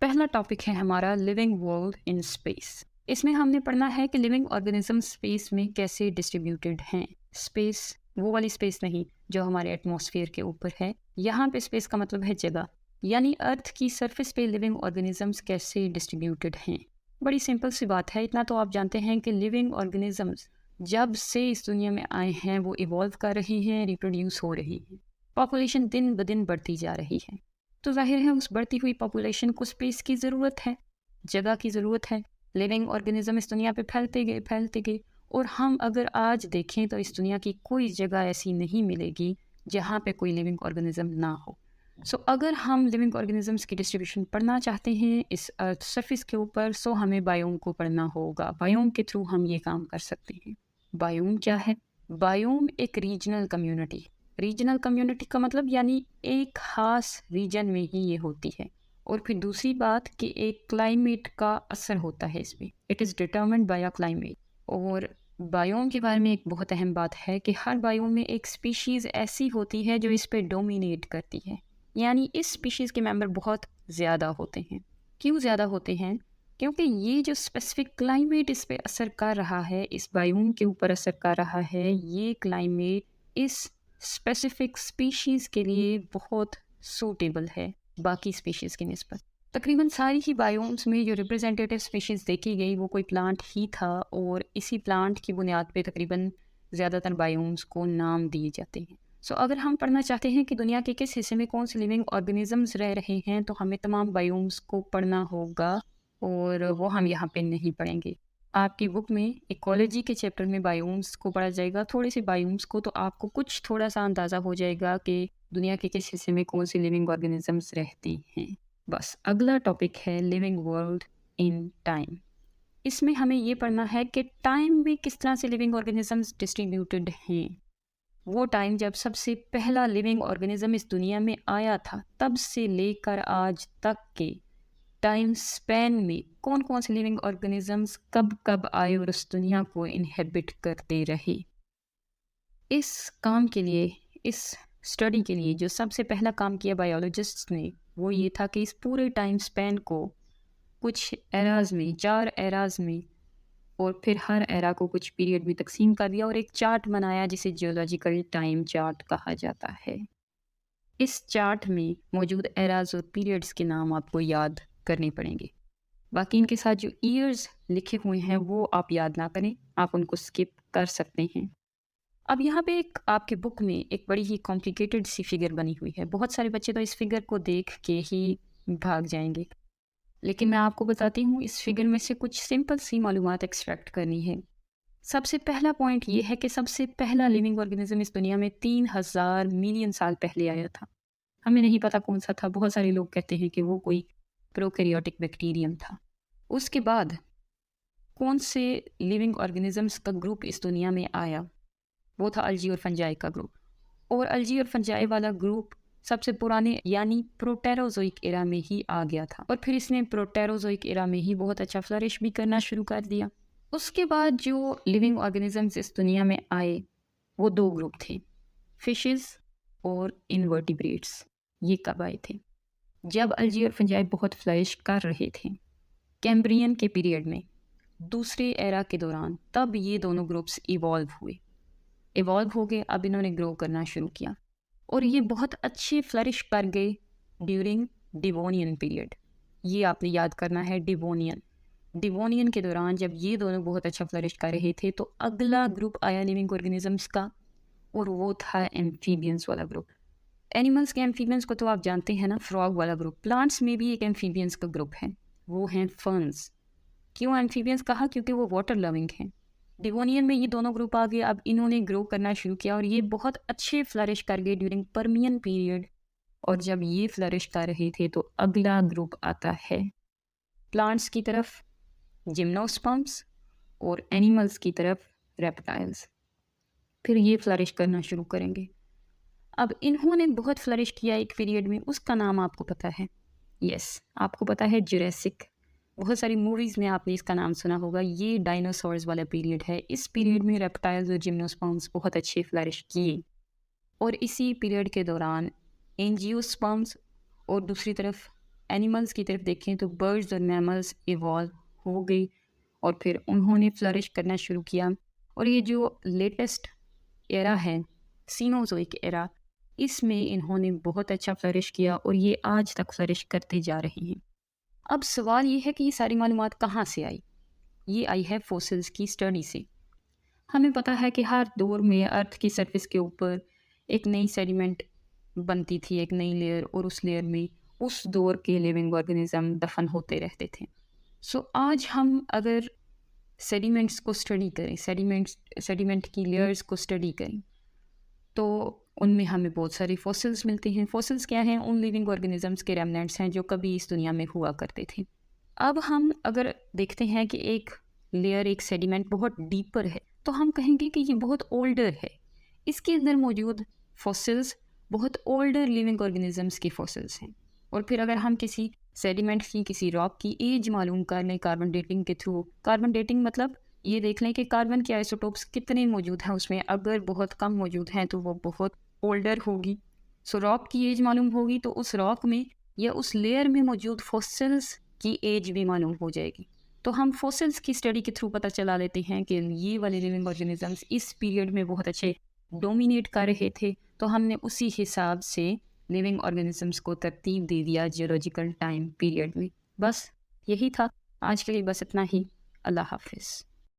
पहला टॉपिक है हमारा लिविंग वर्ल्ड इन स्पेस। इसमें हमने पढ़ना है कि लिविंग ऑर्गेनिज्म स्पेस में कैसे डिस्ट्रीब्यूटेड हैं। स्पेस वो वाली स्पेस नहीं जो हमारे एटमॉस्फेयर के ऊपर है। यहाँ पे स्पेस का मतलब है जगह, यानी अर्थ की सरफेस पे लिविंग ऑर्गेनिजम्स कैसे डिस्ट्रीब्यूटेड हैं। बड़ी सिंपल सी बात है, इतना तो आप जानते हैं कि लिविंग ऑर्गेनिजम्स जब से इस दुनिया में आए हैं वो इवॉल्व कर रही हैं, रिप्रोड्यूस हो रही हैं। पॉपुलेशन दिन ब दिन बढ़ती जा रही है, तो जाहिर है उस बढ़ती हुई पॉपुलेशन को स्पेस की ज़रूरत है, जगह की ज़रूरत है। लिविंग ऑर्गेनिज्म इस दुनिया पे फैलते गए और हम अगर आज देखें तो इस दुनिया की कोई जगह ऐसी नहीं मिलेगी जहाँ पे कोई लिविंग ऑर्गेनिज्म ना हो। सो अगर हम लिविंग ऑर्गेनिजम्स की डिस्ट्रीब्यूशन पढ़ना चाहते हैं इस अर्थ सरफेस के ऊपर, सो हमें बायोम को पढ़ना होगा। बायोम के थ्रू हम ये काम कर सकते हैं। बायोम क्या है? बायोम एक रीजनल कम्युनिटी का मतलब यानी एक खास रीजन में ही ये होती है। और फिर दूसरी बात कि एक क्लाइमेट का असर होता है इसमें, it is determined by a climate. और बायोम के बारे में एक बहुत अहम बात है कि हर बायोम में एक स्पीशीज़ ऐसी होती है जो इस पे डोमिनेट करती है, यानी इस स्पीशीज़ के मेंबर बहुत ज़्यादा होते हैं। क्यों ज़्यादा होते हैं? क्योंकि ये जो स्पेसिफिक क्लाइमेट इस पे असर कर रहा है, इस बायोम के ऊपर असर कर रहा है, ये क्लाइमेट इस स्पेसिफिक स्पीशीज़ के लिए बहुत सूटेबल है बाकी स्पीशीज़ की निस्बत। तकरीबन सारी ही बायोम्स में जो रिप्रेजेंटेटिव स्पीशीज़ देखी गई वो कोई प्लांट ही था, और इसी प्लांट की बुनियाद पे तकरीबन ज़्यादातर बायोम्स को नाम दिए जाते हैं। सो अगर हम पढ़ना चाहते हैं कि दुनिया के किस हिस्से में कौन से लिविंग ऑर्गेनिजम्स रह रहे हैं, तो हमें तमाम बायोम्स को पढ़ना होगा, और वो हम यहाँ पे नहीं पढ़ेंगे। आपकी बुक में इकोलॉजी के चैप्टर में बायोम्स को पढ़ा जाएगा, थोड़े से बायोम्स को, तो आपको कुछ थोड़ा सा अंदाज़ा हो जाएगा कि दुनिया के किस हिस्से में कौन सी लिविंग ऑर्गेनिजम्स रहती हैं। बस अगला टॉपिक है लिविंग वर्ल्ड इन टाइम। इसमें हमें ये पढ़ना है कि टाइम में किस तरह से लिविंग ऑर्गेनिजम्स डिस्ट्रीब्यूटेड हैं। वो टाइम जब सबसे पहला लिविंग ऑर्गेनिज्म इस दुनिया में आया था, तब से लेकर आज तक के टाइम स्पैन में कौन कौन से लिविंग ऑर्गेनिजम्स कब कब आए और उस दुनिया को इनहेबिट करते रहे। इस काम के लिए, इस स्टडी के लिए जो सबसे पहला काम किया बायोलॉजिस्ट्स ने, वो ये था कि इस पूरे टाइम स्पैन को कुछ एराज में, 4 एराज में, और फिर हर एरा को कुछ पीरियड में तकसीम कर दिया और एक चार्ट बनाया जिसे जियोलॉजिकल टाइम चार्ट कहा जाता है। इस चार्ट में मौजूद एराज और पीरियड्स के नाम आपको याद करने पड़ेंगे। बाकी इनके साथ जो ईयर्स लिखे हुए हैं वो आप याद ना करें, आप उनको स्किप कर सकते हैं। अब यहाँ पे एक आपके बुक में एक बड़ी ही कॉम्प्लिकेटेड सी फिगर बनी हुई है। बहुत सारे बच्चे तो इस फिगर को देख के ही भाग जाएंगे, लेकिन मैं आपको बताती हूँ इस फिगर में से कुछ सिंपल सी मालूमात एक्सट्रैक्ट करनी है। सबसे पहला पॉइंट ये है कि सबसे पहला लिविंग ऑर्गेनिज्म इस दुनिया में 3000 मिलियन साल पहले आया था। हमें नहीं पता कौन सा था, बहुत सारे लोग कहते हैं कि वो कोई प्रोकैरियोटिक बैक्टीरियम था। उसके बाद कौन से लिविंग ऑर्गेनिजम्स का ग्रुप इस दुनिया में आया, वो था अल्जी और फंजाई का ग्रुप। और अल्जी और फंजाई वाला ग्रुप सबसे पुराने यानी प्रोटेरोजोइक एरा में ही आ गया था, और फिर इसने प्रोटेरोजोइक एरा में ही बहुत अच्छा फ्लरिश भी करना शुरू कर दिया। उसके बाद जो लिविंग ऑर्गेनिजम्स इस दुनिया में आए वो 2 ग्रुप थे, फिशेस और इनवर्टिब्रेट्स। ये कब आए थे? जब अल्जी और फंजाई बहुत फ्लरिश कर रहे थे, कैम्ब्रियन के पीरियड में, दूसरे एरा के दौरान, तब ये दोनों ग्रुप्स इवॉल्व हो गए। अब इन्होंने ग्रो करना शुरू किया और ये बहुत अच्छे फ्लरिश कर गए ड्यूरिंग डिवोनियन पीरियड। ये आपने याद करना है, डिवोनियन के दौरान जब ये दोनों बहुत अच्छा फ्लरिश कर रहे थे, तो अगला ग्रुप आया लिविंग ऑर्गेनिजम्स का, और वो था एम्फीबियंस वाला ग्रुप। एनिमल्स के एम्फीबियंस को तो आप जानते हैं ना, फ्रॉग वाला ग्रुप। प्लांट्स में भी एक एम्फीबियंस का ग्रुप है, वो हैं फर्न्स। क्यों एम्फीबियंस कहा? क्योंकि वो वाटर लविंग हैं। डिवोनियन में ये दोनों ग्रुप आ गए, अब इन्होंने ग्रो करना शुरू किया और ये बहुत अच्छे फ्लरिश कर गए ड्यूरिंग पर्मियन पीरियड। और जब ये फ्लरिश कर रहे थे तो अगला ग्रुप आता है प्लांट्स की तरफ जिम्नोस्पर्म्स, और एनिमल्स की तरफ रेप्टाइल्स। फिर ये फ्लरिश करना शुरू करेंगे। अब इन्होंने बहुत फ्लरिश किया एक पीरियड में, उसका नाम आपको पता है? यस, आपको पता है जुरासिक। बहुत सारी मूवीज़ में आपने इसका नाम सुना होगा। ये डायनासोर्स वाला पीरियड है। इस पीरियड में रेप्टाइल्स और जिम्नोस्पर्म्स बहुत अच्छे फ्लरिश किए, और इसी पीरियड के दौरान एंजियोस्पर्म्स और दूसरी तरफ एनिमल्स की तरफ देखें तो बर्ड्स और मैमल्स इवॉल्व हो गई और फिर उन्होंने फ्लरिश करना शुरू किया। और ये जो लेटेस्ट एरा है, सीनोज़ोइक एरा, इसमें इन्होंने बहुत अच्छा फ्लरिश किया और ये आज तक फ्लरिश करते जा रहे हैं। अब सवाल ये है कि ये सारी मालूमात कहाँ से आई? ये आई है फॉसिल्स की स्टडी से। हमें पता है कि हर दौर में अर्थ की सरफेस के ऊपर एक नई सेडिमेंट बनती थी, एक नई लेयर, और उस लेयर में उस दौर के लिविंग ऑर्गेनिज्म दफन होते रहते थे। सो आज हम अगर सेडिमेंट्स को स्टडी करें, सेडिमेंट की लेयर्स को स्टडी करें, तो उनमें हमें बहुत सारे फॉसिल्स मिलते हैं। फॉसिल्स क्या हैं? उन लिविंग ऑर्गेनिजम्स के रेमनेंट्स हैं जो कभी इस दुनिया में हुआ करते थे। अब हम अगर देखते हैं कि एक लेयर, एक सेडिमेंट बहुत डीपर है, तो हम कहेंगे कि ये बहुत ओल्डर है। इसके अंदर मौजूद फॉसिल्स बहुत ओल्डर लिविंग ऑर्गेनिजम्स के फॉसिल्स हैं। और फिर अगर हम किसी सेडिमेंट की, किसी रॉक की एज मालूम कर लें कार्बन डेटिंग के थ्रू, कार्बन डेटिंग मतलब ये देख लें कि कार्बन के आइसोटोप्स कितने मौजूद हैं उसमें। अगर बहुत कम मौजूद हैं तो वो बहुत ओल्डर होगी। सो रॉक की एज मालूम होगी तो उस रॉक में या उस लेयर में मौजूद फॉसिल्स की एज भी मालूम हो जाएगी। तो हम फॉसिल्स की स्टडी के थ्रू पता चला लेते हैं कि ये वाले लिविंग ऑर्गेनिजम्स इस पीरियड में बहुत अच्छे डोमिनेट कर रहे थे, तो हमने उसी हिसाब से लिविंग ऑर्गेनिजम्स को तरतीब दे दिया जियोलॉजिकल टाइम पीरियड में। बस यही था आज के लिए, बस इतना ही। अल्लाह हाफिज़।